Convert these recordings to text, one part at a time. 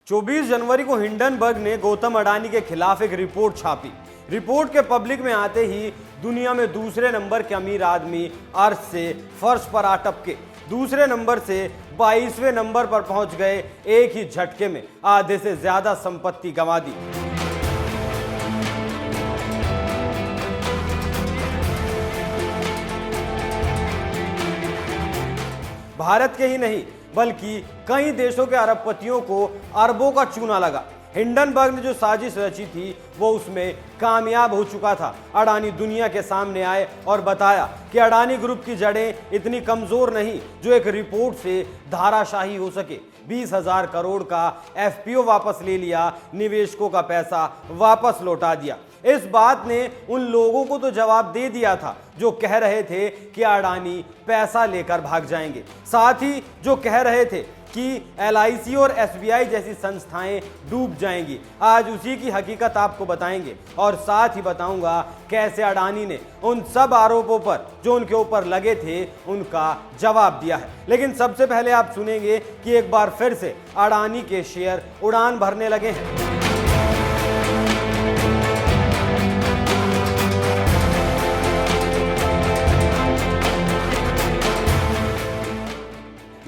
24 जनवरी को हिंडनबर्ग ने गौतम अडानी के खिलाफ एक रिपोर्ट छापी। रिपोर्ट के पब्लिक में आते ही दुनिया में दूसरे नंबर के अमीर आदमी अर्थ से फर्श पर आ टपके। दूसरे नंबर से 22वें नंबर पर पहुंच गए। एक ही झटके में आधे से ज्यादा संपत्ति गंवा दी। भारत के ही नहीं बल्कि कई देशों के अरबपतियों को अरबों का चूना लगा। हिंडनबर्ग ने जो साजिश रची थी वो उसमें कामयाब हो चुका था। अडानी दुनिया के सामने आए और बताया कि अडानी ग्रुप की जड़ें इतनी कमजोर नहीं जो एक रिपोर्ट से धाराशाही हो सके। 20,000 करोड़ का एफपीओ वापस ले लिया, निवेशकों का पैसा वापस लौटा दिया। इस बात ने उन लोगों को तो जवाब दे दिया था जो कह रहे थे कि अडानी पैसा लेकर भाग जाएंगे, साथ ही जो कह रहे थे कि एलआईसी और एसबीआई जैसी संस्थाएं डूब जाएंगी। आज उसी की हकीकत आपको बताएंगे और साथ ही बताऊंगा कैसे अडानी ने उन सब आरोपों पर जो उनके ऊपर लगे थे उनका जवाब दिया है। लेकिन सबसे पहले आप सुनेंगे कि एक बार फिर से अडानी के शेयर उड़ान भरने लगे हैं।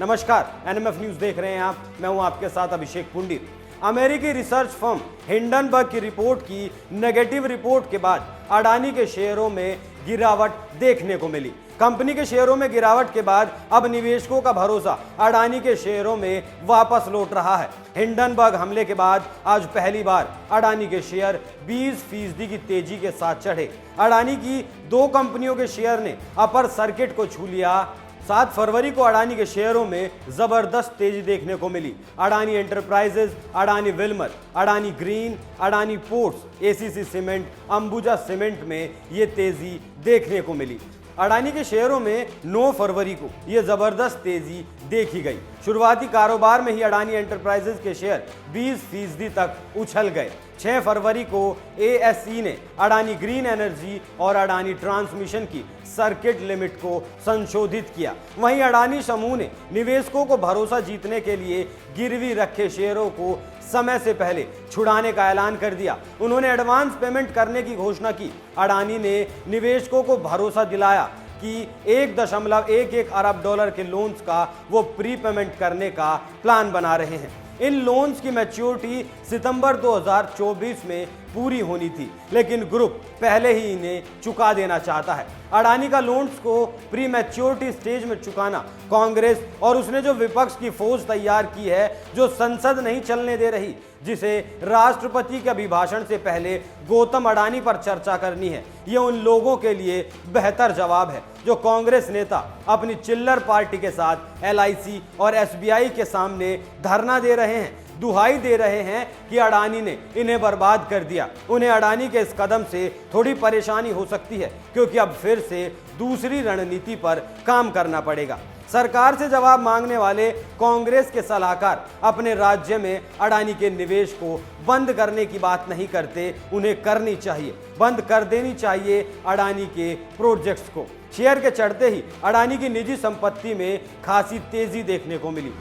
नमस्कार, एनएमएफ न्यूज देख रहे हैं आप। मैं हूं आपके साथ अभिषेक पुंडित। अमेरिकी रिसर्च फर्म हिंडनबर्ग की रिपोर्ट की नेगेटिव रिपोर्ट के बाद अडानी के शेयरों में गिरावट देखने को मिली। कंपनी के शेयरों में गिरावट के बाद अब निवेशकों का भरोसा अडानी के शेयरों में वापस लौट रहा है। हिंडनबर्ग हमले के बाद आज पहली बार अडानी के शेयर 20% की तेजी के साथ चढ़े। अडानी की दो कंपनियों के शेयर ने अपर सर्किट को छू लिया। 7 फरवरी को अडानी के शेयरों में जबरदस्त तेजी देखने को मिली। Adani enterprises, Adani Wilmar, Adani green, Adani ports, ACC cement, Ambuja cement में ये तेजी देखने को मिली। अडानी के शेयरों में 9 फरवरी को यह जबरदस्त तेजी देखी गई। शुरुआती कारोबार में ही अडानी एंटरप्राइजेज के शेयर 20% तक उछल गए। 6 फरवरी को एएसई ने अडानी ग्रीन एनर्जी और अडानी ट्रांसमिशन की सर्किट लिमिट को संशोधित किया। वहीं अडानी समूह ने निवेशकों को भरोसा जीतने के लिए गिरवी रखे शेयरों को समय से पहले छुड़ाने का ऐलान कर दिया। उन्होंने एडवांस पेमेंट करने की घोषणा की। अडानी ने निवेशकों को भरोसा दिलाया कि 1.11 अरब डॉलर के लोन्स का वो प्री पेमेंट करने का प्लान बना रहे हैं। इन लोन्स की मैच्योरिटी सितंबर 2024 में पूरी होनी थी, लेकिन ग्रुप पहले ही इन्हें चुका देना चाहता है। अडानी का लोन्स को प्री मैच्योरिटी स्टेज में चुकाना कांग्रेस और उसने जो विपक्ष की फौज तैयार की है, जो संसद नहीं चलने दे रही, जिसे राष्ट्रपति के अभिभाषण से पहले गौतम अडानी पर चर्चा करनी है, ये उन लोगों के लिए बेहतर जवाब है जो कांग्रेस नेता अपनी चिल्लर पार्टी के साथ एलआईसी और एसबीआई के सामने धरना दे रहे हैं, दुहाई दे रहे हैं कि अडानी ने इन्हें बर्बाद कर दिया। उन्हें अडानी के इस कदम से थोड़ी परेशानी हो सकती है क्योंकि अब फिर से दूसरी रणनीति पर काम करना पड़ेगा। सरकार से जवाब मांगने वाले कांग्रेस के सलाहकार अपने राज्य में अडानी के निवेश को बंद करने की बात नहीं करते। उन्हें करनी चाहिए, बंद कर देनी चाहिए अडानी के प्रोजेक्ट्स को। शेयर के चढ़ते ही अडानी की निजी संपत्ति में खासी तेजी देखने को मिली।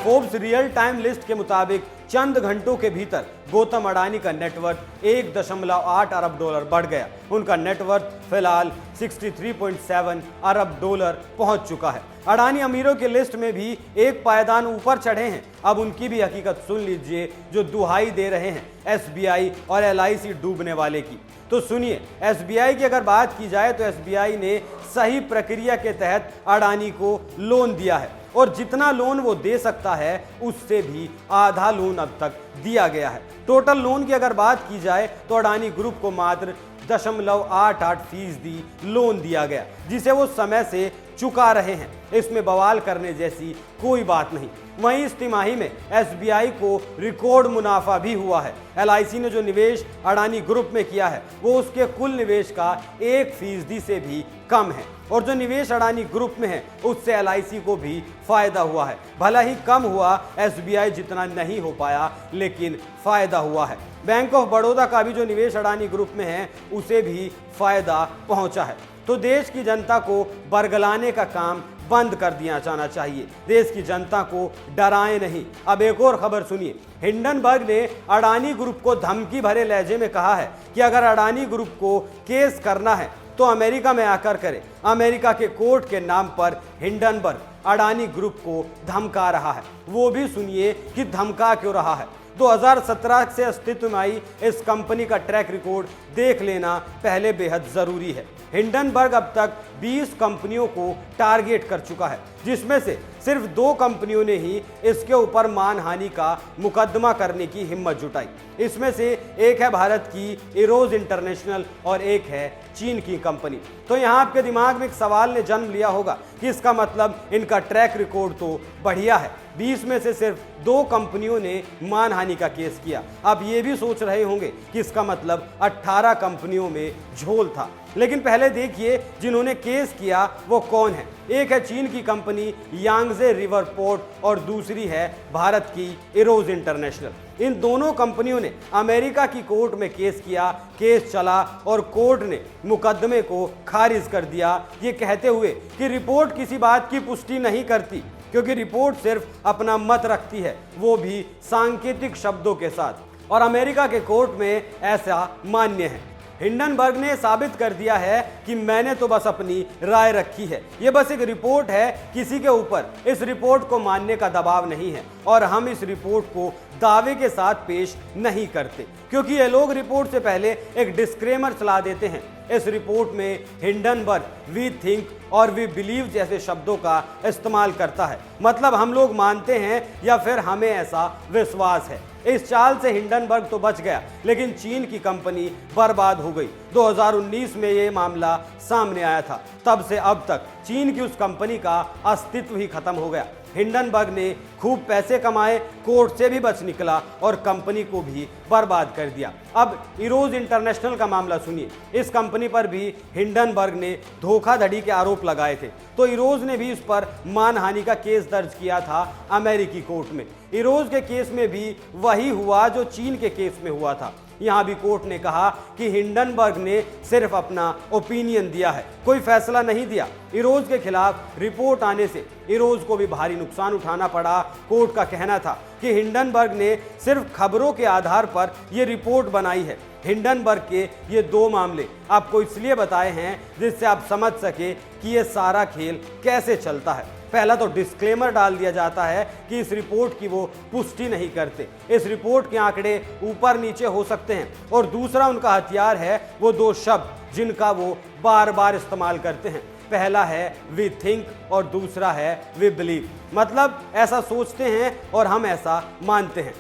फोर्ब्स रियल टाइम लिस्ट के मुताबिक चंद घंटों के भीतर गौतम अडानी का नेटवर्थ 1.8 अरब डॉलर बढ़ गया। उनका नेटवर्थ फिलहाल 63.7 अरब डॉलर पहुंच चुका है। अडानी अमीरों की लिस्ट में भी एक पायदान ऊपर चढ़े हैं। अब उनकी भी हकीकत सुन लीजिए जो दुहाई दे रहे हैं एसबीआई और एलआईसी डूबने वाले की। तो सुनिए, एसबीआई की अगर बात की जाए तो एसबीआई ने सही प्रक्रिया के तहत अडानी को लोन दिया है और जितना लोन वो दे सकता है उससे भी आधा लोन अब तक दिया गया है। टोटल लोन की अगर बात की जाए तो अडानी ग्रुप को मात्र 0.88% लोन दिया गया जिसे वो समय से चुका रहे हैं। इसमें बवाल करने जैसी कोई बात नहीं। वहीं इस तिमाही में एसबीआई को रिकॉर्ड मुनाफा भी हुआ है। एलआईसी ने जो निवेश अडानी ग्रुप में किया है वो उसके कुल निवेश का 1% से भी कम है और जो निवेश अडानी ग्रुप में है उससे एलआईसी को भी फायदा हुआ है। भला ही कम हुआ, एसबीआई जितना नहीं हो पाया, लेकिन फायदा हुआ है। बैंक ऑफ बड़ौदा का भी जो निवेश अडानी ग्रुप में है उसे भी फायदा पहुंचा है। तो देश की जनता को बरगलाने का काम बंद कर दिया जाना चाहिए। देश की जनता को डराएं नहीं। अब एक और खबर सुनिए। हिंडनबर्ग ने अडानी ग्रुप को धमकी भरे लहजे में कहा है कि अगर अडानी ग्रुप को केस करना है तो अमेरिका में आकर करे। अमेरिका के कोर्ट के नाम पर हिंडनबर्ग अडानी ग्रुप को धमका रहा है। वो भी सुनिए कि धमका क्यों रहा है। 2017 से अस्तित्व में आई इस कंपनी का ट्रैक रिकॉर्ड देख लेना पहले बेहद जरूरी है। हिंडनबर्ग अब तक 20 कंपनियों को टारगेट कर चुका है, जिसमें से सिर्फ 2 कंपनियों ने ही इसके ऊपर मानहानि का मुकदमा करने की हिम्मत जुटाई। इसमें से एक है भारत की इरोज इंटरनेशनल और एक है चीन की कंपनी। तो यहाँ आपके दिमाग में एक सवाल ने जन्म लिया होगा कि इसका मतलब इनका ट्रैक रिकॉर्ड तो बढ़िया है। 20 में से सिर्फ 2 कंपनियों ने मानहानि का केस किया। अब ये भी सोच रहे होंगे कि इसका मतलब 18 कंपनियों में झोल था। लेकिन पहले देखिए जिन्होंने केस किया वो कौन है। एक है चीन की कंपनी यांगजे रिवर पोर्ट और दूसरी है भारत की इरोज इंटरनेशनल। इन दोनों कंपनियों ने अमेरिका की कोर्ट में केस किया। केस चला और कोर्ट ने मुकदमे को खारिज कर दिया, ये कहते हुए कि रिपोर्ट किसी बात की पुष्टि नहीं करती, क्योंकि रिपोर्ट सिर्फ अपना मत रखती है, वो भी सांकेतिक शब्दों के साथ। और अमेरिका के कोर्ट में ऐसा मान्य है। हिंडनबर्ग ने साबित कर दिया है कि मैंने तो बस अपनी राय रखी है, ये बस एक रिपोर्ट है, किसी के ऊपर इस रिपोर्ट को मानने का दबाव नहीं है और हम इस रिपोर्ट को दावे के साथ पेश नहीं करते, क्योंकि ये लोग रिपोर्ट से पहले एक डिस्क्लेमर चला देते हैं। इस रिपोर्ट में हिंडनबर्ग वी थिंक और वी बिलीव जैसे शब्दों का इस्तेमाल करता है, मतलब हम लोग मानते हैं या फिर हमें ऐसा विश्वास है। इस चाल से हिंडनबर्ग तो बच गया, लेकिन चीन की कंपनी बर्बाद हो गई। 2019 में ये मामला सामने आया था, तब से अब तक चीन की उस कंपनी का अस्तित्व ही खत्म हो गया। हिंडनबर्ग ने खूब पैसे कमाए, कोर्ट से भी बच निकला और कंपनी को भी बर्बाद कर दिया। अब इरोज इंटरनेशनल का मामला सुनिए। इस कंपनी पर भी हिंडनबर्ग ने धोखाधड़ी के आरोप लगाए थे, तो इरोज ने भी इस पर मानहानि का केस दर्ज किया था अमेरिकी कोर्ट में। इरोज के केस में भी वही हुआ जो चीन के केस में हुआ था। यहाँ भी कोर्ट ने कहा कि हिंडनबर्ग ने सिर्फ अपना ओपिनियन दिया है, कोई फैसला नहीं दिया। इरोज के खिलाफ रिपोर्ट आने से इरोज को भी भारी नुकसान उठाना पड़ा। कोर्ट का कहना था कि हिंडनबर्ग ने सिर्फ खबरों के आधार पर यह रिपोर्ट बनाई है। हिंडनबर्ग के ये 2 मामले आपको इसलिए बताए हैं जिससे आप समझ सके कि यह सारा खेल कैसे चलता है। पहला तो डिस्क्लेमर डाल दिया जाता है कि इस रिपोर्ट की वो पुष्टि नहीं करते, इस रिपोर्ट के आंकड़े ऊपर नीचे हो सकते हैं। और दूसरा उनका हथियार है वो 2 शब्द जिनका वो बार बार इस्तेमाल करते हैं। पहला है वी थिंक और दूसरा है वी बिलीव, मतलब ऐसा सोचते हैं और हम ऐसा मानते हैं।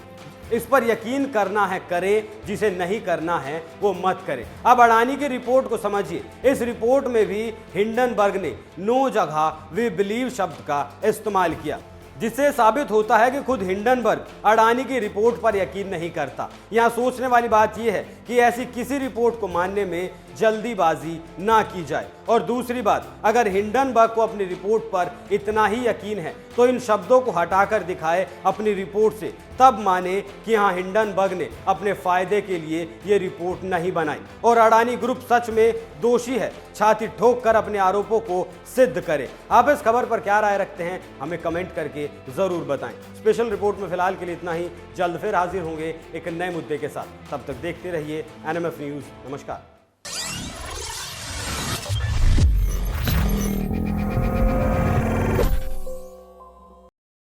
इस पर यकीन करना है करें, जिसे नहीं करना है वो मत करें। अब अडानी की रिपोर्ट को समझिए। इस रिपोर्ट में भी हिंडनबर्ग ने 9 जगह वी बिलीव शब्द का इस्तेमाल किया, जिससे साबित होता है कि खुद हिंडनबर्ग अडानी की रिपोर्ट पर यकीन नहीं करता। यहाँ सोचने वाली बात यह है कि ऐसी किसी रिपोर्ट को मानने में जल्दीबाजी ना की जाए। और दूसरी बात, अगर हिंडनबर्ग को अपनी रिपोर्ट पर इतना ही यकीन है तो इन शब्दों को हटाकर दिखाए अपनी रिपोर्ट से, तब माने कि हाँ हिंडनबर्ग ने अपने फायदे के लिए ये रिपोर्ट नहीं बनाई और अडानी ग्रुप सच में दोषी है। छाती ठोक कर अपने आरोपों को सिद्ध करे। आप इस खबर पर क्या राय रखते हैं हमें कमेंट करके जरूर बताएं। स्पेशल रिपोर्ट में फिलहाल के लिए इतना ही। जल्द फिर हाजिर होंगे एक नए मुद्दे के साथ। तब तक देखते रहिए NMF न्यूज़। नमस्कार।